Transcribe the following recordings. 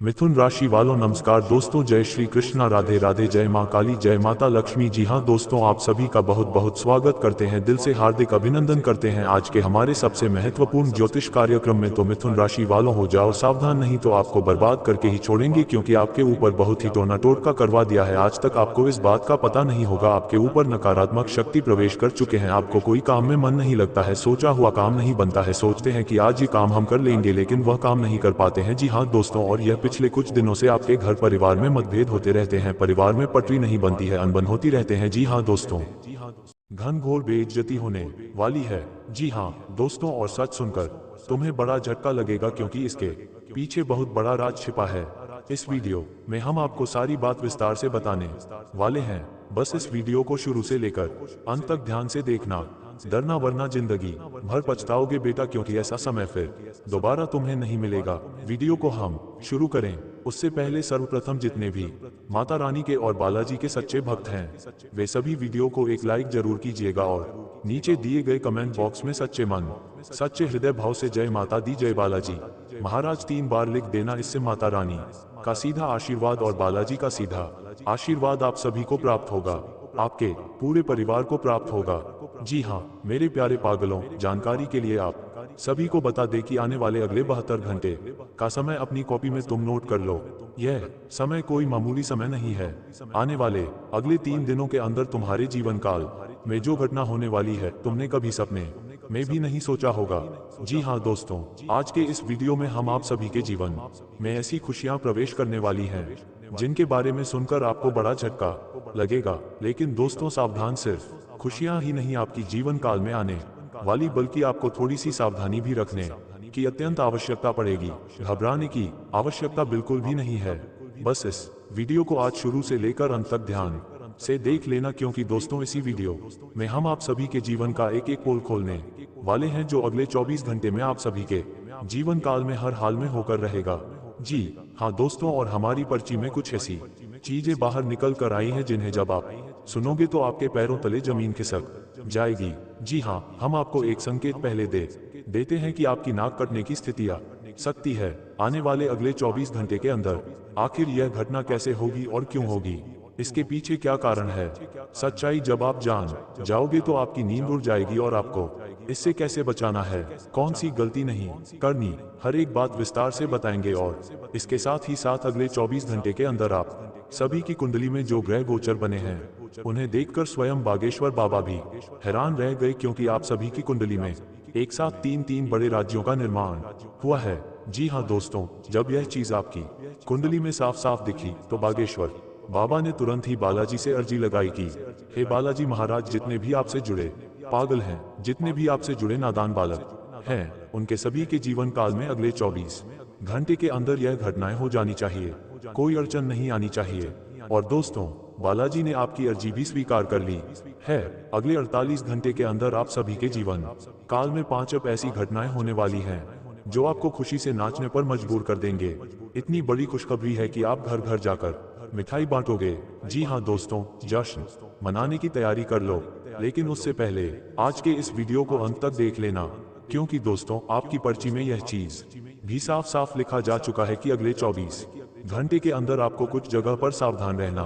मिथुन राशि वालों नमस्कार दोस्तों, जय श्री कृष्णा, राधे राधे, जय माँ काली, जय माता लक्ष्मी। जी हाँ दोस्तों, आप सभी का बहुत बहुत स्वागत करते हैं, दिल से हार्दिक अभिनंदन करते हैं आज के हमारे सबसे महत्वपूर्ण ज्योतिष कार्यक्रम में। तो मिथुन राशि वालों हो जाओ सावधान, नहीं तो आपको बर्बाद करके ही छोड़ेंगे, क्योंकि आपके ऊपर बहुत ही टोना टोटका करवा दिया है। आज तक आपको इस बात का पता नहीं होगा, आपके ऊपर नकारात्मक शक्ति प्रवेश कर चुके हैं। आपको कोई काम में मन नहीं लगता है, सोचा हुआ काम नहीं बनता है, सोचते हैं कि आज ये काम हम कर लेंगे, लेकिन वह काम नहीं कर पाते हैं। जी हाँ दोस्तों, और यह पिछले कुछ दिनों से आपके घर परिवार में मतभेद होते रहते हैं, परिवार में पटरी नहीं बनती है, अनबन होती रहते हैं। जी हाँ दोस्तों, घनघोर बेइज्जती होने वाली है। जी हाँ दोस्तों, और सच सुनकर तुम्हें बड़ा झटका लगेगा, क्योंकि इसके पीछे बहुत बड़ा राज छिपा है। इस वीडियो में हम आपको सारी बात विस्तार से बताने वाले हैं। बस इस वीडियो को शुरू से लेकर अंत तक ध्यान से देखना, डरना वरना जिंदगी भर पछताओगे बेटा, क्योंकि ऐसा समय फिर दोबारा तुम्हें नहीं मिलेगा। वीडियो को हम शुरू करें उससे पहले सर्वप्रथम जितने भी माता रानी के और बालाजी के सच्चे भक्त हैं, वे सभी वीडियो को एक लाइक जरूर कीजिएगा और नीचे दिए गए कमेंट बॉक्स में सच्चे मन सच्चे हृदय भाव से जय माता दी, जय बालाजी महाराज 3 बार लिख देना। इससे माता रानी का सीधा आशीर्वाद और बालाजी का सीधा आशीर्वाद आप सभी को प्राप्त होगा, आपके पूरे परिवार को प्राप्त होगा। जी हाँ मेरे प्यारे पागलों, जानकारी के लिए आप सभी को बता दें कि आने वाले अगले 72 घंटे का समय अपनी कॉपी में तुम नोट कर लो। यह समय कोई मामूली समय नहीं है। आने वाले अगले 3 दिनों के अंदर तुम्हारे जीवन काल में जो घटना होने वाली है, तुमने कभी सपने में भी नहीं सोचा होगा। जी हाँ दोस्तों, आज के इस वीडियो में हम आप सभी के जीवन में ऐसी खुशियां प्रवेश करने वाली हैं जिनके बारे में सुनकर आपको बड़ा झटका लगेगा। लेकिन दोस्तों सावधान, सिर्फ खुशियां ही नहीं आपकी जीवन काल में आने वाली, बल्कि आपको थोड़ी सी सावधानी भी रखने की अत्यंत आवश्यकता पड़ेगी। घबराने की आवश्यकता बिल्कुल भी नहीं है। बस इस वीडियो को आज शुरू से लेकर अंत तक ध्यान से देख लेना, क्योंकि दोस्तों इसी वीडियो में हम आप सभी के जीवन का एक एक पोल खोलने वाले हैं, जो अगले 24 घंटे में आप सभी के जीवन काल में हर हाल में होकर रहेगा। जी हाँ दोस्तों, और हमारी पर्ची में कुछ ऐसी चीजें बाहर निकल कर आई हैं जिन्हें जब आप सुनोगे तो आपके पैरों तले जमीन खिसक जाएगी। जी हाँ, हम आपको एक संकेत पहले देते हैं कि आपकी नाक कटने की स्थिति आ सकती है आने वाले अगले 24 घंटे के अंदर। आखिर यह घटना कैसे होगी और क्यों होगी, इसके पीछे क्या कारण है, सच्चाई जब आप जान जाओगे तो आपकी नींद उड़ जाएगी, और आपको इससे कैसे बचाना है, कौन सी गलती नहीं करनी, हर एक बात विस्तार से बताएंगे। और इसके साथ ही साथ अगले 24 घंटे के अंदर आप सभी की कुंडली में जो ग्रह गोचर बने हैं, उन्हें देखकर स्वयं बागेश्वर बाबा भी हैरान रह गए, क्योंकि आप सभी की कुंडली में एक साथ 3 बड़े राज्यों का निर्माण हुआ है। जी हाँ दोस्तों, जब यह चीज आपकी कुंडली में साफ साफ दिखी तो बागेश्वर बाबा ने तुरंत ही बालाजी से अर्जी लगाई कि हे बालाजी महाराज, जितने भी आपसे जुड़े पागल हैं, जितने भी आपसे जुड़े नादान बालक हैं, उनके सभी के जीवन काल में अगले 24 घंटे के अंदर यह घटनाएं हो जानी चाहिए, कोई अड़चन नहीं आनी चाहिए। और दोस्तों, बालाजी ने आपकी अर्जी भी स्वीकार कर ली है। अगले 48 घंटे के अंदर आप सभी के जीवन काल में 5 ऐसी घटनाएं होने वाली हैं जो आपको खुशी से नाचने पर मजबूर कर देंगे। इतनी बड़ी खुशखबरी है कि आप घर घर जाकर मिठाई बांटोगे। जी हाँ दोस्तों, जश्न मनाने की तैयारी कर लो। लेकिन उससे पहले आज के इस वीडियो को अंत तक देख लेना, क्योंकि दोस्तों आपकी पर्ची में यह चीज भी साफ साफ लिखा जा चुका है कि अगले 24 घंटे के अंदर आपको कुछ जगह पर सावधान रहना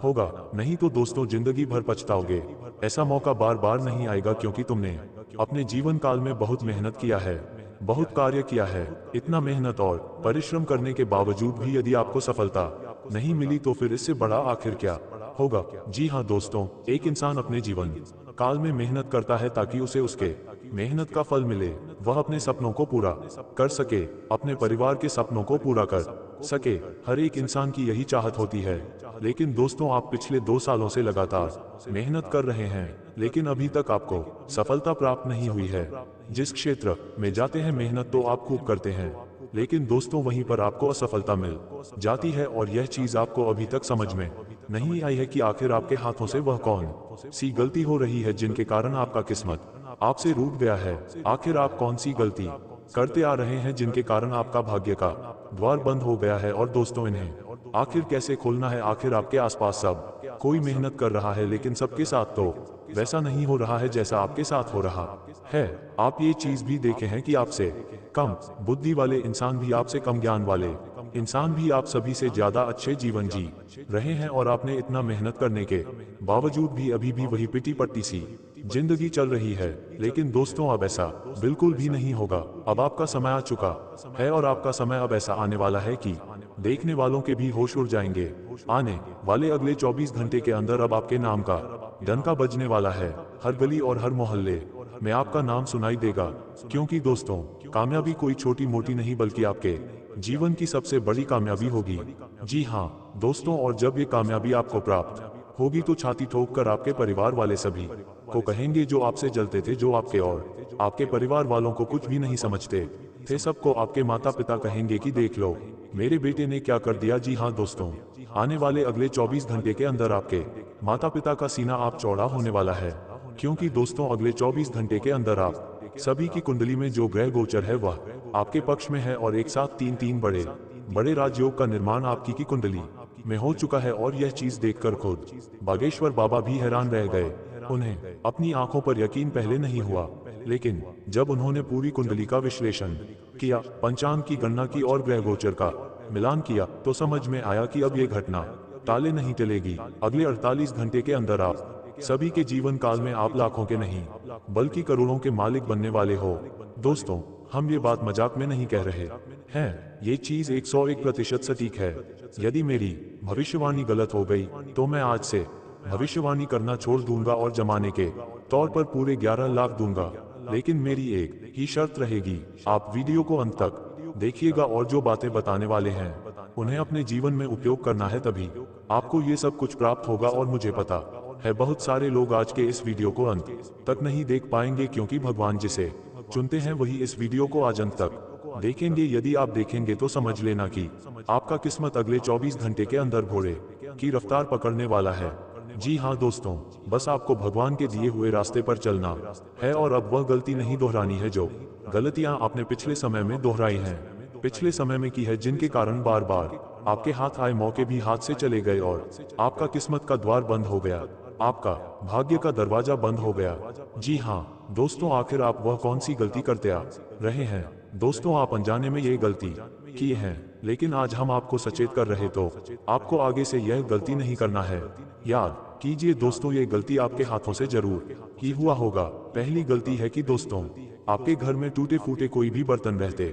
होगा, नहीं तो दोस्तों जिंदगी भर पछताओगे। ऐसा मौका बार बार नहीं आएगा, क्योंकि तुमने अपने जीवन काल में बहुत मेहनत किया है, बहुत कार्य किया है। इतना मेहनत और परिश्रम करने के बावजूद भी यदि आपको सफलता नहीं मिली, तो फिर इससे बड़ा आखिर क्या होगा। जी हाँ दोस्तों, एक इंसान अपने जीवन काल में मेहनत करता है ताकि उसे उसके मेहनत का फल मिले, वह अपने सपनों को पूरा कर सके, अपने परिवार के सपनों को पूरा कर सके। हर एक इंसान की यही चाहत होती है। लेकिन दोस्तों, आप पिछले 2 सालों से लगातार मेहनत कर रहे हैं, लेकिन अभी तक आपको सफलता प्राप्त नहीं हुई है। जिस क्षेत्र में जाते हैं मेहनत तो आप खूब करते हैं, लेकिन दोस्तों वहीं पर आपको असफलता मिल जाती है, और यह चीज आपको अभी तक समझ में नहीं आई है कि आखिर आपके हाथों से वह कौन सी गलती हो रही है जिनके कारण आपका किस्मत आपसे रूठ गया है। आखिर आप कौन सी गलती करते आ रहे हैं जिनके कारण आपका भाग्य का द्वार बंद हो गया है। और दोस्तों, इन्हें आखिर कैसे खोलना है। आखिर आपके आसपास सब कोई मेहनत कर रहा है, लेकिन सबके साथ तो वैसा नहीं हो रहा है जैसा आपके साथ हो रहा है। आप ये चीज भी देखे हैं कि आपसे कम बुद्धि वाले इंसान भी आपसे कम ज्ञान वाले इंसान भी आप सभी से ज्यादा अच्छे जीवन जी रहे हैं और आपने इतना मेहनत करने के बावजूद भी अभी भी वही पिटी पट्टी सी जिंदगी चल रही है। लेकिन दोस्तों अब ऐसा बिल्कुल भी नहीं होगा। अब आपका समय आ चुका है और आपका समय अब ऐसा आने वाला है कि देखने वालों के भी होश उड़ जाएंगे। आने वाले अगले 24 घंटे के अंदर अब आपके नाम का डंका बजने वाला है। हर गली और हर मोहल्ले में आपका नाम सुनाई देगा। क्योंकि दोस्तों कामयाबी कोई छोटी मोटी नहीं बल्कि आपके जीवन की सबसे बड़ी कामयाबी होगी। जी हाँ दोस्तों, और जब ये कामयाबी आपको प्राप्त होगी तो छाती ठोक कर आपके परिवार वाले सभी को कहेंगे जो आपसे जलते थे, जो आपके और आपके परिवार वालों को कुछ भी नहीं समझते थे, सबको आपके माता पिता कहेंगे कि देख लो मेरे बेटे ने क्या कर दिया। जी हाँ दोस्तों, आने वाले अगले 24 घंटे के अंदर आपके माता पिता का सीना आप चौड़ा होने वाला है। क्योंकि दोस्तों अगले 24 घंटे के अंदर आप सभी की कुंडली में जो ग्रह गोचर है वह आपके पक्ष में है और एक साथ तीन बड़े बड़े राजयोग का निर्माण आपकी की कुंडली में हो चुका है। और यह चीज देखकर खुद बागेश्वर बाबा भी हैरान रह गए। उन्हें अपनी आंखों पर यकीन पहले नहीं हुआ, लेकिन जब उन्होंने पूरी कुंडली का विश्लेषण किया, पंचांग की गणना की और ग्रह गोचर का मिलान किया, तो समझ में आया कि अब ये घटना टाले नहीं टलेगी। अगले 48 घंटे के अंदर आप सभी के जीवन काल में आप लाखों के नहीं बल्कि करोड़ों के मालिक बनने वाले हो। दोस्तों हम ये बात मजाक में नहीं कह रहे हैं, ये चीज 101% सटीक है। यदि मेरी भविष्यवाणी गलत हो गई तो मैं आज से भविष्यवाणी करना छोड़ दूंगा और जमाने के तौर पर पूरे 11 लाख दूंगा। लेकिन मेरी एक ही शर्त रहेगी, आप वीडियो को अंत तक देखिएगा और जो बातें बताने वाले हैं उन्हें अपने जीवन में उपयोग करना है, तभी आपको ये सब कुछ प्राप्त होगा। और मुझे पता है बहुत सारे लोग आज के इस वीडियो को अंत तक नहीं देख पाएंगे, क्योंकि भगवान जिसे चुनते हैं वही इस वीडियो को आज अंत तक देखेंगे। यदि आप देखेंगे तो समझ लेना कि आपका किस्मत अगले 24 घंटे के अंदर घोड़े की रफ्तार पकड़ने वाला है। जी हाँ दोस्तों, बस आपको भगवान के दिए हुए रास्ते पर चलना है और अब वह गलती नहीं दोहरानी है जो गलतियां आपने पिछले समय में दोहराई हैं, पिछले समय में की है, जिनके कारण बार बार आपके हाथ आए मौके भी हाथ से चले गए और आपका किस्मत का द्वार बंद हो गया, आपका भाग्य का दरवाजा बंद हो गया। जी हाँ दोस्तों, आखिर आप वह कौन सी गलती करते आ रहे हैं? दोस्तों आप अनजाने में ये गलती की है, लेकिन आज हम आपको सचेत कर रहे तो आपको आगे से यह गलती नहीं करना है। याद कीजिए दोस्तों, ये गलती आपके हाथों से जरूर ही हुआ होगा। पहली गलती है कि दोस्तों आपके घर में टूटे फूटे कोई भी बर्तन रहते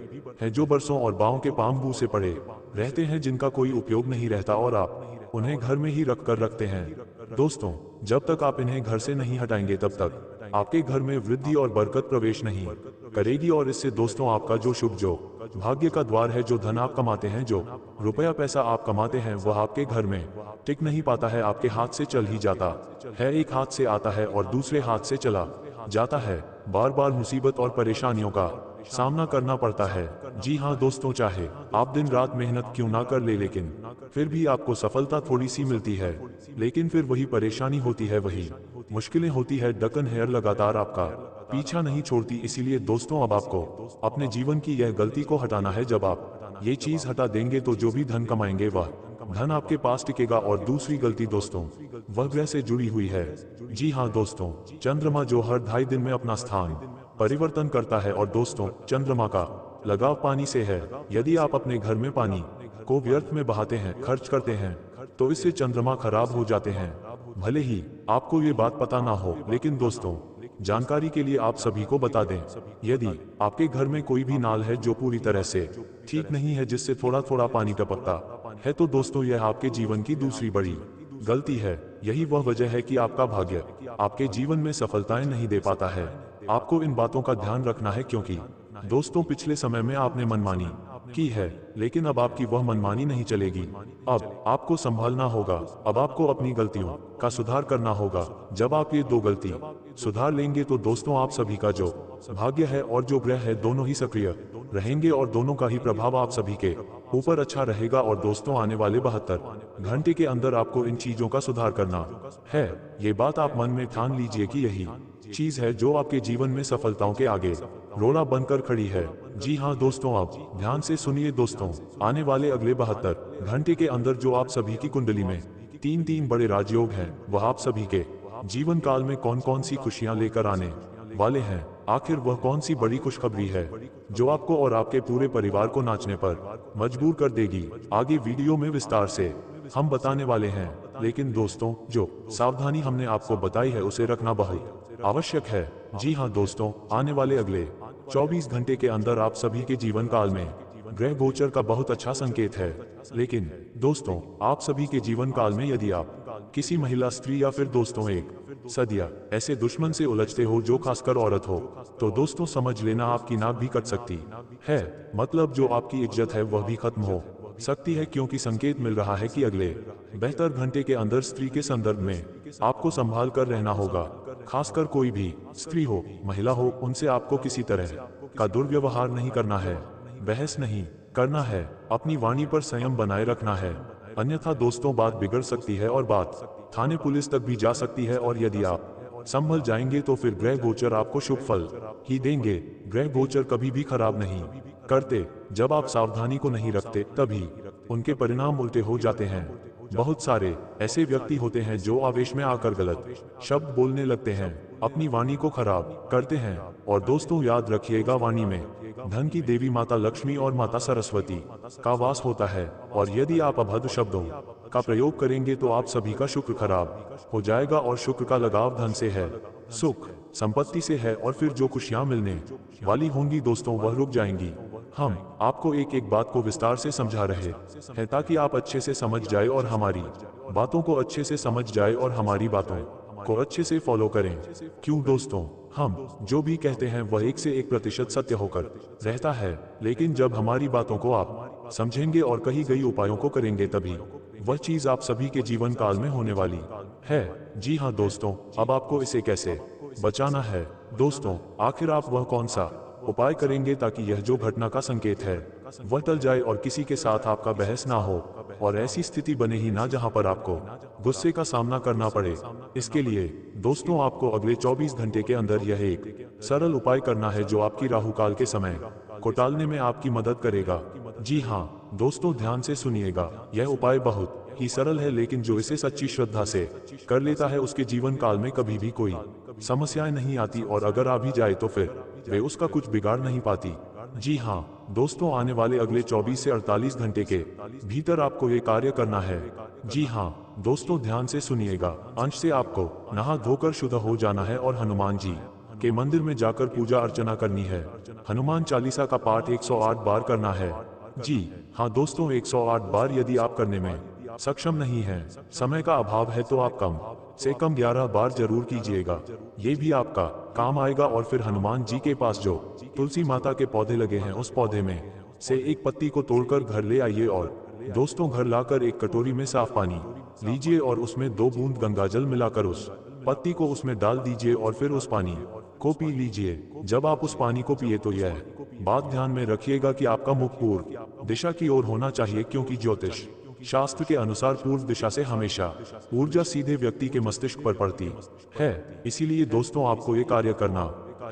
हैं जो बरसों और बाहों के पांबू से पड़े रहते हैं, जिनका कोई उपयोग नहीं रहता और आप उन्हें घर में ही रख कर रखते हैं। दोस्तों जब तक आप इन्हें घर से नहीं हटाएंगे तब तक आपके घर में वृद्धि और बरकत प्रवेश नहीं करेगी। और इससे दोस्तों आपका जो शुभ जो भाग्य का द्वार है, जो धन आप कमाते हैं, जो रुपया पैसा आप कमाते हैं, वह आपके घर में टिक नहीं पाता है, आपके हाथ से चल ही जाता है। एक हाथ से आता है और दूसरे हाथ से चला जाता है। बार बार मुसीबत और परेशानियों का सामना करना पड़ता है। जी हाँ दोस्तों, चाहे आप दिन रात मेहनत क्यों ना कर ले, लेकिन फिर भी आपको सफलता थोड़ी सी मिलती है, लेकिन फिर वही परेशानी होती है, वही मुश्किलें होती है। डकन हेयर लगातार आपका पीछा नहीं छोड़ती। इसीलिए दोस्तों अब आपको अपने जीवन की यह गलती को हटाना है। जब आप ये चीज हटा देंगे तो जो भी धन कमाएंगे वह धन आपके पास टिकेगा। और दूसरी गलती दोस्तों वह ग्रह से जुड़ी हुई है। जी हाँ दोस्तों, चंद्रमा जो हर 2.5 दिन में अपना स्थान परिवर्तन करता है, और दोस्तों चंद्रमा का लगाव पानी से है। यदि आप अपने घर में पानी को व्यर्थ में बहाते हैं, खर्च करते हैं, तो इससे चंद्रमा खराब हो जाते हैं। भले ही आपको ये बात पता ना हो, लेकिन दोस्तों जानकारी के लिए आप सभी को बता दें, यदि आपके घर में कोई भी नाल है जो पूरी तरह से ठीक नहीं है, जिससे थोड़ा थोड़ा पानी टपकता है, तो दोस्तों यह आपके जीवन की दूसरी बड़ी गलती है। यही वह वजह है कि आपका भाग्य आपके जीवन में सफलताएं नहीं दे पाता है। आपको इन बातों का ध्यान रखना है, क्योंकि दोस्तों पिछले समय में आपने मनमानी की है, लेकिन अब आपकी वह मनमानी नहीं चलेगी। अब आपको संभालना होगा। अब आपको अपनी गलतियों का सुधार करना होगा। जब आप ये 2 गलती सुधार लेंगे तो दोस्तों आप सभी का जो भाग्य है और जो ग्रह है दोनों ही सक्रिय रहेंगे और दोनों का ही प्रभाव आप सभी के ऊपर अच्छा रहेगा। और दोस्तों आने वाले 72 घंटे के अंदर आपको इन चीजों का सुधार करना है। ये बात आप मन में ठान लीजिए कि यही चीज है जो आपके जीवन में सफलताओं के आगे रोड़ा बनकर खड़ी है। जी हाँ दोस्तों, आप ध्यान से सुनिए दोस्तों, आने वाले अगले 72 घंटे के अंदर जो आप सभी की कुंडली में 3 बड़े राजयोग हैं, वह आप सभी के जीवन काल में कौन कौन सी खुशियां लेकर आने वाले हैं, आखिर वह कौन सी बड़ी खुशखबरी है जो आपको और आपके पूरे परिवार को नाचने पर मजबूर कर देगी? आगे वीडियो में विस्तार से हम बताने वाले हैं, लेकिन दोस्तों जो सावधानी हमने आपको बताई है उसे रखना बहुत आवश्यक है। जी हाँ दोस्तों, आने वाले अगले 24 घंटे के अंदर आप सभी के जीवन काल में ग्रह गोचर का बहुत अच्छा संकेत है। लेकिन दोस्तों, आप सभी के जीवन काल में यदि आप किसी महिला, स्त्री या फिर दोस्तों एक सदिया ऐसे दुश्मन से उलझते हो जो खासकर औरत हो, तो दोस्तों समझ लेना आपकी नाक भी कट सकती है। मतलब जो आपकी इज्जत है वह भी खत्म हो सकती है, क्योंकि संकेत मिल रहा है कि अगले 72 घंटे के अंदर स्त्री के संदर्भ में आपको संभाल कर रहना होगा। खासकर कोई भी स्त्री हो, महिला हो, उनसे आपको किसी तरह का दुर्व्यवहार नहीं करना है, बहस नहीं करना है, अपनी वाणी पर संयम बनाए रखना है, अन्यथा दोस्तों बात बिगड़ सकती है और बात थाने पुलिस तक भी जा सकती है। और यदि आप संभल जाएंगे तो फिर ग्रह गोचर आपको शुभ फल ही देंगे। ग्रह गोचर कभी भी खराब नहीं करते, जब आप सावधानी को नहीं रखते तभी उनके परिणाम उल्टे हो जाते हैं। बहुत सारे ऐसे व्यक्ति होते हैं जो आवेश में आकर गलत शब्द बोलने लगते हैं, अपनी वाणी को खराब करते हैं। और दोस्तों याद रखिएगा, वाणी में धन की देवी माता लक्ष्मी और माता सरस्वती का वास होता है, और यदि आप अभद्र शब्दों का प्रयोग करेंगे तो आप सभी का शुक्र खराब हो जाएगा। और शुक्र का लगाव धन से है, सुख संपत्ति से है, और फिर जो खुशियां मिलने वाली होंगी दोस्तों वह रुक जाएंगी। हम आपको एक एक बात को विस्तार से समझा रहे हैं ताकि आप अच्छे से समझ जाए और हमारी बातों को अच्छे से समझ जाए और हमारी बातों को अच्छे से फॉलो करें। क्यों दोस्तों, हम जो भी कहते हैं वह 1 से 1% सत्य होकर रहता है, लेकिन जब हमारी बातों को आप समझेंगे और कही गई उपायों को करेंगे तभी वह चीज आप सभी के जीवन काल में होने वाली है। जी हाँ दोस्तों, अब आपको इसे कैसे बचाना है? दोस्तों, आखिर आप वह कौन सा उपाय करेंगे ताकि यह जो घटना का संकेत है वह टल जाए और किसी के साथ आपका बहस ना हो और ऐसी स्थिति बने ही ना जहां पर आपको गुस्से का सामना करना पड़े? इसके लिए दोस्तों आपको अगले 24 घंटे के अंदर यह एक सरल उपाय करना है जो आपकी राहु काल के समय को टालने में आपकी मदद करेगा। जी हाँ दोस्तों, ध्यान से सुनिएगा, यह उपाय बहुत ही सरल है, लेकिन जो इसे सच्ची श्रद्धा से कर लेता है उसके जीवन काल में कभी भी कोई समस्याएं नहीं आती, और अगर आ भी जाए तो फिर वे उसका कुछ बिगाड़ नहीं पाती। जी हाँ दोस्तों, आने वाले अगले 24 से 48 घंटे के भीतर आपको ये कार्य करना है। जी हाँ दोस्तों, ध्यान से सुनिएगा, अंश से आपको नहा धोकर शुद्ध हो जाना है और हनुमान जी के मंदिर में जाकर पूजा अर्चना करनी है। हनुमान चालीसा का पाठ 108 बार करना है। जी हाँ दोस्तों, 108 बार। यदि आप करने में सक्षम नहीं है, समय का अभाव है, तो आप कम से कम 11 बार जरूर कीजिएगा, ये भी आपका काम आएगा। और फिर हनुमान जी के पास जो तुलसी माता के पौधे लगे हैं उस पौधे में से एक पत्ती को तोड़कर घर ले आइए, और दोस्तों घर लाकर एक कटोरी में साफ पानी लीजिए और उसमें 2 बूंद गंगाजल मिलाकर उस पत्ती को उसमें डाल दीजिए और फिर उस पानी को पी लीजिए। जब आप उस पानी को पिए तो यह बात ध्यान में रखिएगा कि आपका मुख पूर्व दिशा की ओर होना चाहिए, क्योंकि ज्योतिष शास्त्र के अनुसार पूर्व दिशा से हमेशा ऊर्जा सीधे व्यक्ति के मस्तिष्क पर पड़ती है। इसीलिए दोस्तों आपको ये कार्य करना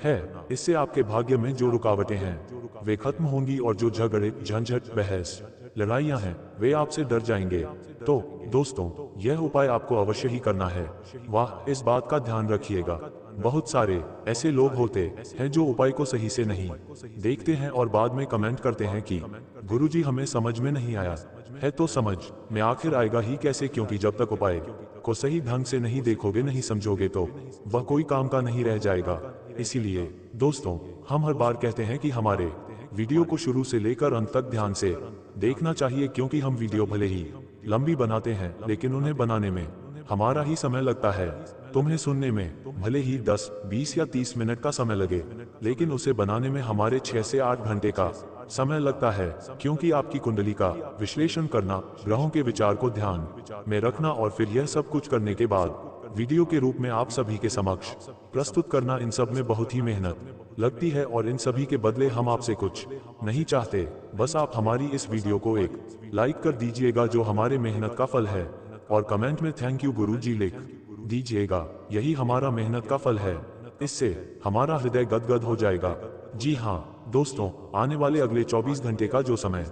है, इससे आपके भाग्य में जो रुकावटें हैं वे खत्म होंगी, और जो झगड़े, झंझट, बहस, लड़ाइयां हैं वे आपसे डर जाएंगे। तो दोस्तों यह उपाय आपको अवश्य ही करना है। वाह, इस बात का ध्यान रखिएगा, बहुत सारे ऐसे लोग होते हैं जो उपाय को सही से नहीं देखते हैं और बाद में कमेंट करते हैं कि गुरुजी हमें समझ में नहीं आया है। तो समझ में आखिर आएगा ही कैसे, क्योंकि जब तक उपाय को सही ढंग से नहीं देखोगे, नहीं समझोगे, तो वह कोई काम का नहीं रह जाएगा। इसीलिए दोस्तों हम हर बार कहते हैं कि हमारे वीडियो को शुरू से लेकर अंत तक ध्यान से देखना चाहिए, क्योंकि हम वीडियो भले ही लंबी बनाते हैं लेकिन उन्हें बनाने में हमारा ही समय लगता है। तुम्हें सुनने में भले ही 10, 20 या 30 मिनट का समय लगे, लेकिन उसे बनाने में हमारे 6 से 8 घंटे का समय लगता है, क्योंकि आपकी कुंडली का विश्लेषण करना, ग्रहों के विचार को ध्यान में रखना और फिर यह सब कुछ करने के बाद वीडियो के रूप में आप सभी के समक्ष प्रस्तुत करना, इन सब में बहुत ही मेहनत लगती है। और इन सभी के बदले हम आपसे कुछ नहीं चाहते, बस आप हमारी इस वीडियो को एक लाइक कर दीजिएगा जो हमारे मेहनत का फल है, और कमेंट में थैंक यू गुरुजी लिख दीजिएगा, यही हमारा मेहनत का फल है। इससे हमारा हृदय गदगद हो जाएगा। जी हाँ दोस्तों, आने वाले अगले 24 घंटे का जो समय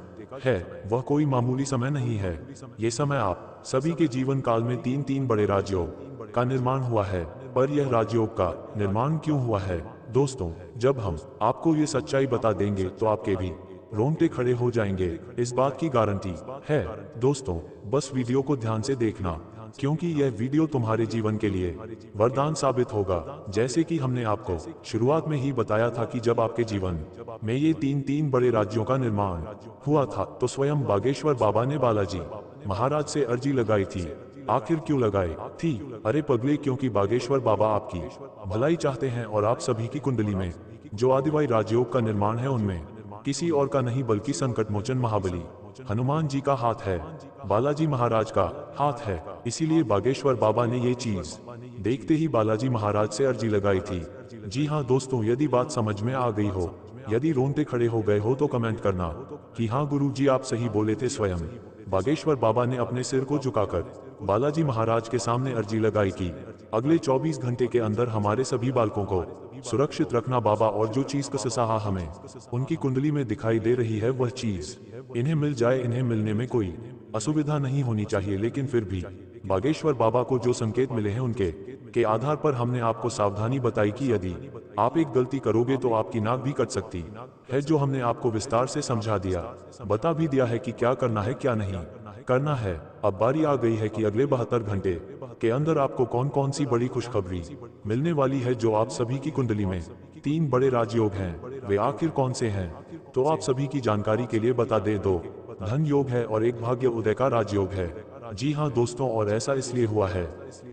है वह कोई मामूली समय नहीं है। ये समय आप सभी के जीवन काल में 3 बड़े राजयोग का निर्माण हुआ है। पर यह राजयोग का निर्माण क्यों हुआ है दोस्तों, जब हम आपको ये सच्चाई बता देंगे तो आपके भी रोंगटे खड़े हो जाएंगे, इस बात की गारंटी है। दोस्तों, बस वीडियो को ध्यान से देखना, क्योंकि यह वीडियो तुम्हारे जीवन के लिए वरदान साबित होगा। जैसे कि हमने आपको शुरुआत में ही बताया था कि जब आपके जीवन में ये तीन बड़े राज्यों का निर्माण हुआ था, तो स्वयं बागेश्वर बाबा ने बालाजी महाराज से अर्जी लगाई थी। आखिर क्यों लगाई थी? अरे पगले, क्योंकि बागेश्वर बाबा आपकी भलाई चाहते हैं और आप सभी की कुंडली में जो आदिवाई राजयोग का निर्माण है उनमें किसी और का नहीं बल्कि संकट मोचन महाबली हनुमान जी का हाथ है, बालाजी महाराज का हाथ है। इसीलिए बागेश्वर बाबा ने ये चीज देखते ही बालाजी महाराज से अर्जी लगाई थी। जी हाँ दोस्तों, यदि बात समझ में आ गई हो, यदि रोंगटे खड़े हो गए हो तो कमेंट करना कि हाँ गुरु जी आप सही बोले थे। स्वयं बागेश्वर बाबा ने अपने सिर को झुकाकर बालाजी महाराज के सामने अर्जी लगाई कि अगले 24 घंटे के अंदर हमारे सभी बालकों को सुरक्षित रखना बाबा, और जो चीज कससाहा हमें उनकी कुंडली में दिखाई दे रही है वह चीज इन्हें मिल जाए। इन्हें मिलने में कोई असुविधा नहीं होनी चाहिए, लेकिन फिर भी बागेश्वर बाबा को जो संकेत मिले हैं उनके आधार पर हमने आपको सावधानी बताई कि यदि आप एक गलती करोगे तो आपकी नाक भी कट सकती है, जो हमने आपको विस्तार से समझा दिया, बता भी दिया है कि क्या करना है क्या नहीं करना है। अब बारी आ गई है कि अगले 72 घंटे के अंदर आपको कौन कौन सी बड़ी खुशखबरी मिलने वाली है। जो आप सभी की कुंडली में 3 बड़े राजयोग हैं, वे आखिर कौन से हैं? तो आप सभी की जानकारी के लिए बता दे, 2 धन योग है और 1 भाग्य उदय का राजयोग है। जी हाँ दोस्तों, और ऐसा इसलिए हुआ है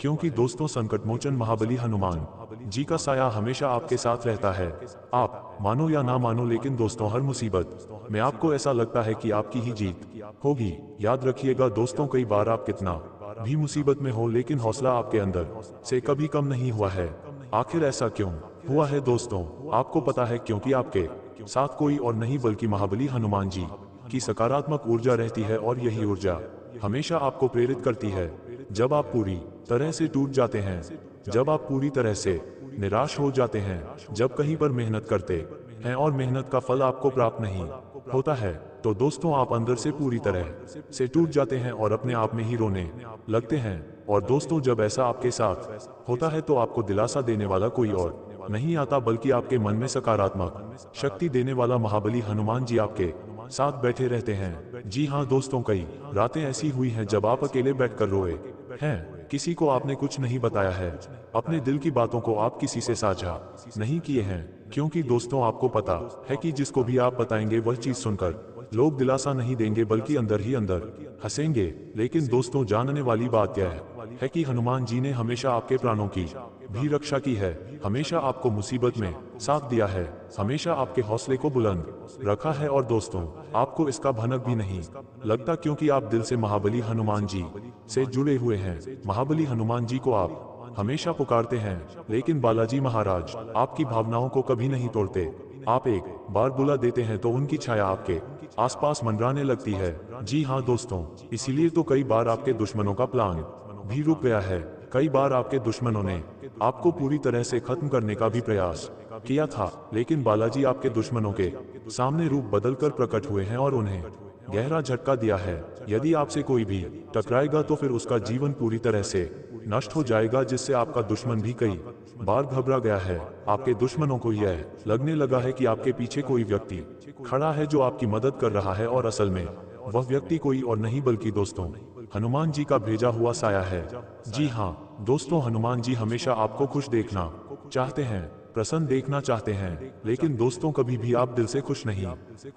क्योंकि दोस्तों संकट मोचन महाबली हनुमान जी का साया हमेशा आपके साथ रहता है। आप मानो या ना मानो, लेकिन दोस्तों हर मुसीबत में आपको ऐसा लगता है कि आपकी ही जीत होगी। याद रखिएगा दोस्तों, कई बार आप कितना भी मुसीबत में हो, लेकिन हौसला आपके अंदर से कभी कम नहीं हुआ है। आखिर ऐसा क्यों हुआ है दोस्तों? आपको पता है, क्योंकि आपके साथ कोई और नहीं बल्कि महाबली हनुमान जी की सकारात्मक ऊर्जा रहती है, और यही ऊर्जा हमेशा आपको प्रेरित करती है। जब आप पूरी तरह से टूट जाते हैं, जब आप पूरी तरह से निराश हो जाते हैं, जब कहीं पर मेहनत करते हैं और मेहनत का फल आपको प्राप्त नहीं होता है, तो दोस्तों आप अंदर से पूरी तरह से टूट जाते हैं और अपने आप में ही रोने लगते हैं। और दोस्तों जब ऐसा आपके साथ होता है तो आपको दिलासा देने वाला कोई और नहीं आता, बल्कि आपके मन में सकारात्मक शक्ति देने वाला महाबली हनुमान जी आपके साथ बैठे रहते हैं। जी हाँ दोस्तों, कई रातें ऐसी हुई हैं जब आप अकेले बैठकर रोए हैं। किसी को आपने कुछ नहीं बताया है, अपने दिल की बातों को आप किसी से साझा नहीं किए हैं, क्योंकि दोस्तों आपको पता है कि जिसको भी आप बताएंगे वह चीज सुनकर लोग दिलासा नहीं देंगे बल्कि अंदर ही अंदर हंसेंगे। लेकिन दोस्तों जानने वाली बात यह है कि हनुमान जी ने हमेशा आपके प्राणों की भी रक्षा की है, हमेशा आपको मुसीबत में साथ दिया है, हमेशा आपके हौसले को बुलंद रखा है। और दोस्तों आपको इसका भनक भी नहीं लगता, क्योंकि आप दिल से महाबली हनुमान जी से जुड़े हुए हैं। महाबली हनुमान जी को आप हमेशा पुकारते हैं, लेकिन बालाजी महाराज आपकी भावनाओं को कभी नहीं तोड़ते। आप एक बार बुला देते हैं तो उनकी छाया आपके आसपास मंडराने लगती है। जी हाँ दोस्तों, इसीलिए तो कई बार आपके दुश्मनों का प्लान भी रुक गया है। कई बार आपके दुश्मनों ने आपको पूरी तरह से खत्म करने का भी प्रयास किया था, लेकिन बालाजी आपके दुश्मनों के सामने रूप बदलकर प्रकट हुए हैं और उन्हें गहरा झटका दिया है। यदि आपसे कोई भी टकराएगा तो फिर उसका जीवन पूरी तरह से नष्ट हो जाएगा, जिससे आपका दुश्मन भी कई बार घबरा गया है। आपके दुश्मनों को यह लगने लगा है कि आपके पीछे कोई व्यक्ति खड़ा है जो आपकी मदद कर रहा है, और असल में वह व्यक्ति कोई और नहीं बल्कि दोस्तों हनुमान जी का भेजा हुआ साया है। जी हाँ दोस्तों, हनुमान जी हमेशा आपको खुश देखना चाहते हैं, प्रसन्न देखना चाहते हैं, लेकिन दोस्तों कभी भी आप दिल से खुश नहीं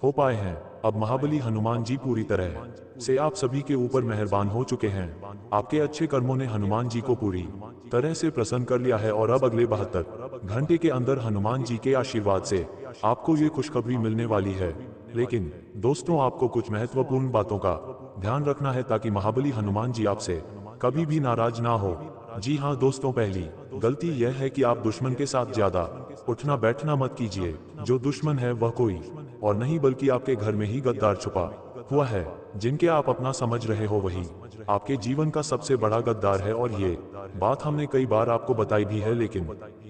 हो पाए हैं। अब महाबली हनुमान जी पूरी तरह से आप सभी के ऊपर मेहरबान हो चुके हैं। आपके अच्छे कर्मों ने हनुमान जी को पूरी तरह से प्रसन्न कर लिया है, और अब अगले 72 घंटे के अंदर हनुमान जी के आशीर्वाद से आपको ये खुशखबरी मिलने वाली है। लेकिन दोस्तों आपको कुछ महत्वपूर्ण बातों का ध्यान रखना है ताकि महाबली हनुमान जी आपसे कभी भी नाराज ना हो। जी हाँ दोस्तों, पहली गलती यह है कि आप दुश्मन के साथ ज्यादा उठना बैठना मत कीजिए। जो दुश्मन है वह कोई और नहीं बल्कि आपके घर में ही गद्दार छुपा हुआ है। जिनके आप अपना समझ रहे हो वही आपके जीवन का सबसे बड़ा गद्दार है, और ये बात हमने कई बार आपको बताई भी है, लेकिन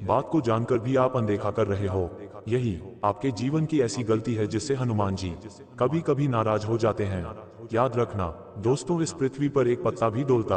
बात को जानकर भी आप अनदेखा कर रहे हो। यही आपके जीवन की ऐसी गलती है जिससे हनुमान जी कभी कभी नाराज हो जाते हैं। याद रखना दोस्तों, इस पृथ्वी पर एक पत्ता भी डोलता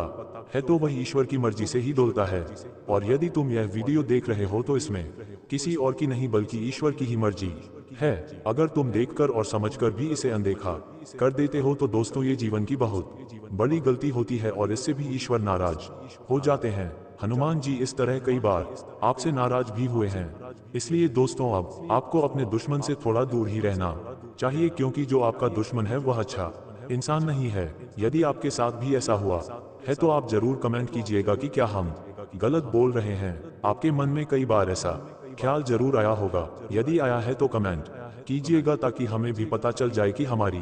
है तो वह ईश्वर की मर्जी से ही डोलता है। और यदि तुम यह वीडियो देख रहे हो तो इसमें किसी और की नहीं बल्कि ईश्वर की ही मर्जी है। अगर तुम देखकर और समझकर भी इसे अनदेखा कर देते हो तो दोस्तों ये जीवन की बहुत बड़ी गलती होती है और इससे भी ईश्वर नाराज हो जाते हैं। हनुमान जी इस तरह कई बार आपसे नाराज भी हुए हैं। इसलिए दोस्तों अब आपको अपने दुश्मन से थोड़ा दूर ही रहना चाहिए, क्योंकि जो आपका दुश्मन है वह अच्छा इंसान नहीं है। यदि आपके साथ भी ऐसा हुआ है तो आप जरूर कमेंट कीजिएगा कि क्या हम गलत बोल रहे हैं। आपके मन में कई बार ऐसा ख्याल जरूर आया होगा। यदि आया है तो कमेंट कीजिएगा ताकि हमें भी पता चल जाए कि हमारी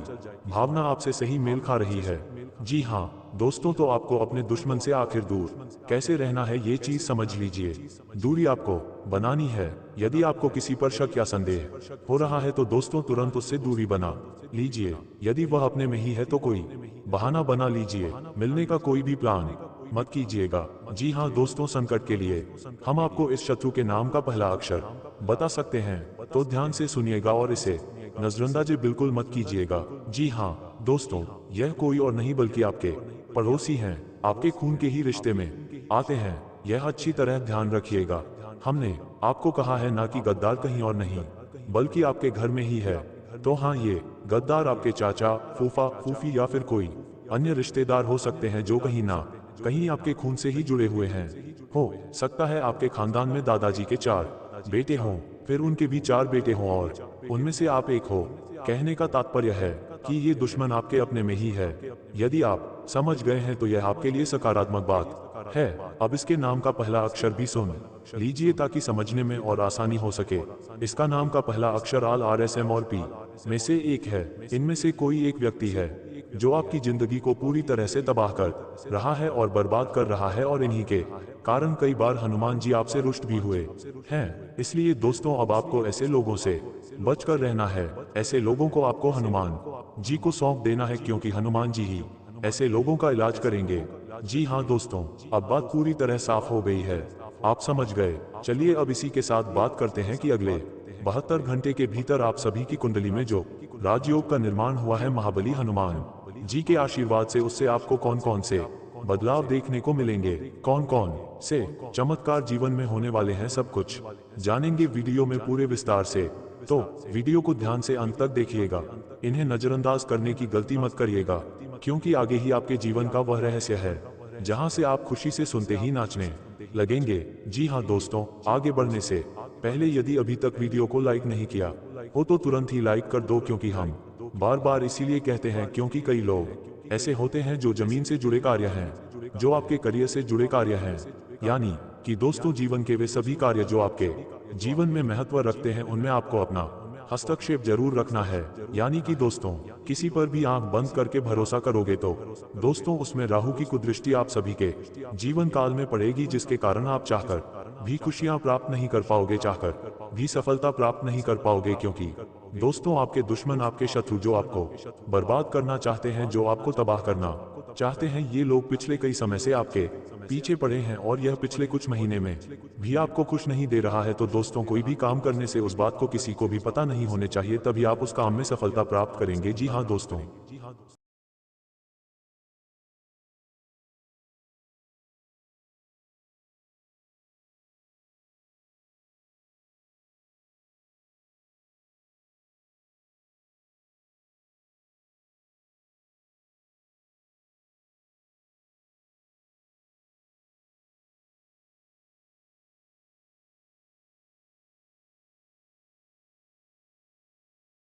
भावना आपसे सही मेल खा रही है। जी हाँ दोस्तों, तो आपको अपने दुश्मन से आखिर दूर कैसे रहना है ये चीज समझ लीजिए। दूरी आपको बनानी है। यदि आपको किसी पर शक या संदेह हो रहा है तो दोस्तों तुरंत उससे दूरी बना लीजिए। यदि वह अपने में ही है तो कोई बहाना बना लीजिए। मिलने का कोई भी प्लान मत कीजिएगा। जी हाँ दोस्तों, संकट के लिए हम आपको इस शत्रु के नाम का पहला अक्षर बता सकते हैं, तो ध्यान से सुनिएगा और इसे नजरअंदाज बिल्कुल मत कीजिएगा। जी हाँ दोस्तों, यह कोई और नहीं बल्कि आपके पड़ोसी हैं, आपके खून के ही रिश्ते में आते हैं। यह अच्छी तरह ध्यान रखिएगा। हमने आपको कहा है ना कि गद्दार कहीं और नहीं बल्कि आपके घर में ही है। तो हाँ, ये गद्दार आपके चाचा, फूफा, फूफी या फिर कोई अन्य रिश्तेदार हो सकते हैं जो कहीं ना कहीं आपके खून से ही जुड़े हुए हैं। हो सकता है आपके खानदान में दादाजी के 4 बेटे हों, फिर उनके भी 4 बेटे हों और उनमें से आप एक हो। कहने का तात्पर्य है कि ये दुश्मन आपके अपने में ही है। यदि आप समझ गए हैं तो यह आपके लिए सकारात्मक बात है। अब इसके नाम का पहला अक्षर भी सुन लीजिए ताकि समझने में और आसानी हो सके। इसका नाम का पहला अक्षर आल, आर, एस, एम और पी में से एक है। इनमें से कोई एक व्यक्ति है जो आपकी जिंदगी को पूरी तरह से तबाह कर रहा है और बर्बाद कर रहा है, और इन्हीं के कारण कई बार हनुमान जी आपसे रुष्ट भी हुए हैं। इसलिए दोस्तों अब आपको ऐसे लोगों से बचकर रहना है। ऐसे लोगों को आपको हनुमान जी को सौंप देना है, क्योंकि हनुमान जी ही ऐसे लोगों का इलाज करेंगे। जी हाँ दोस्तों, अब बात पूरी तरह साफ हो गई है, आप समझ गए। चलिए अब इसी के साथ बात करते हैं कि अगले 72 घंटे के भीतर आप सभी की कुंडली में जो राजयोग का निर्माण हुआ है, महाबली हनुमान जी के आशीर्वाद से उससे आपको कौन कौन से बदलाव देखने को मिलेंगे, कौन कौन से चमत्कार जीवन में होने वाले हैं, सब कुछ जानेंगे वीडियो में पूरे विस्तार से। तो वीडियो को ध्यान से अंत तक देखिएगा। इन्हें नजरअंदाज करने की गलती मत करिएगा, क्योंकि आगे ही आपके जीवन का वह रहस्य है जहां से आप खुशी से सुनते ही नाचने लगेंगे। जी हाँ दोस्तों, आगे बढ़ने से पहले यदि अभी तक वीडियो को लाइक नहीं किया हो तो तुरंत ही लाइक कर दो, क्योंकि हम बार बार इसीलिए कहते हैं क्योंकि कई लोग ऐसे होते हैं जो जमीन से जुड़े कार्य हैं, जो आपके करियर से जुड़े कार्य हैं, यानी कि दोस्तों जीवन के वे सभी कार्य जो आपके जीवन में महत्व रखते हैं उनमें आपको अपना हस्तक्षेप जरूर रखना है। यानी कि दोस्तों किसी पर भी आंख बंद करके भरोसा करोगे तो दोस्तों उसमें राहु की कुदृष्टि आप सभी के जीवन काल में पड़ेगी, जिसके कारण आप चाहकर भी खुशियां प्राप्त नहीं कर पाओगे, चाहकर भी सफलता प्राप्त नहीं कर पाओगे, क्योंकि दोस्तों आपके दुश्मन, आपके शत्रु जो आपको बर्बाद करना चाहते हैं, जो आपको तबाह करना चाहते हैं, ये लोग पिछले कई समय से आपके पीछे पड़े हैं और यह पिछले कुछ महीने में भी आपको खुश नहीं दे रहा है। तो दोस्तों कोई भी काम करने से उस बात को किसी को भी पता नहीं होने चाहिए, तभी आप उस काम में सफलता प्राप्त करेंगे। जी हाँ दोस्तों।